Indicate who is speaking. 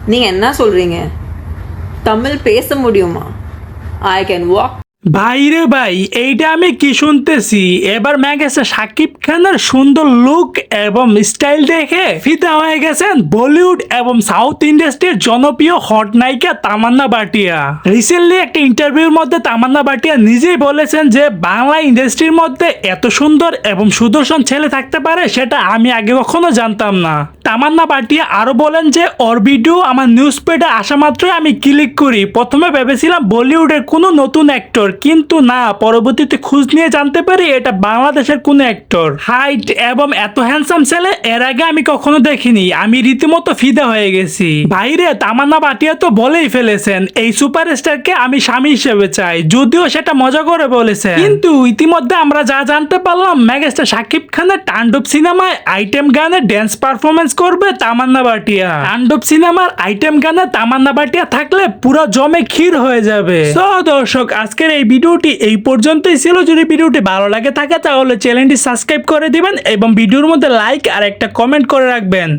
Speaker 1: நீங்க என்ன சொல்றீங்க? தமிழ் பேச முடியுமா? I can walk.
Speaker 2: ভাই রে ভাই, এইটা আমি কি শুনতেছি? এবার ম্যাগেছে শাকিব খানের সুন্দর লুক এবং স্টাইল দেখে ফিদা হয়ে গেছেন বলিউড এবং সাউথ ইন্ডাস্ট্রির জনপ্রিয় হট নায়িকা তামান্না ভাটিয়া। রিসেন্টলি একটা ইন্টারভিউর মধ্যে তামান্না ভাটিয়া নিজেই বলেছেন যে বাংলা ইন্ডাস্ট্রির মধ্যে এত সুন্দর এবং সুদর্শন ছেলে থাকতে পারে সেটা আমি আগে কখনো জানতাম না। তামান্না ভাটিয়া আরো বলেন যে ওর ভিডিও আমার নিউজ পেডে আসা মাত্রই আমি ক্লিক করি। প্রথমে ভেবেছিলাম বলিউডের কোনো নতুন অ্যাক্টর, কিন্তু না, পরবর্তীতে খোঁজ নিয়ে জানতে পারি এটা বাংলাদেশের কোন অ্যাক্টর। হাইট এবং এত হ্যান্ডসাম ছেলে এর আগে আমি কখনো দেখিনি। আমি রীতিমতো ফিদা হয়ে গেছি। ভাইরে, তামান্না ভাটিয়া তো বলেই ফেলেছেন এই সুপারস্টারকে আমি স্বামী হিসেবে চাই, যদিও সেটা মজা করে বলেছেন। কিন্তু ইতিমধ্যে আমরা যা জানতে পারলাম, মেগাস্টার শাকিব খানের তাণ্ডব সিনেমায় আইটেম গানে ড্যান্স পারফরমেন্স করবে তামান্না ভাটিয়া। তাণ্ডব সিনেমার আইটেম গানে তামান্না ভাটিয়া থাকলে পুরো জমে ক্ষীর হয়ে যাবে। তো দর্শক, আজকের এই ভিডিওটি এই পর্যন্তই ছিল। যদি ভিডিওটি ভালো লাগে থাকে তাহলে চ্যানেলটি সাবস্ক্রাইব করে দিবেন এবং ভিডিওর মধ্যে লাইক আর একটা কমেন্ট করে রাখবেন।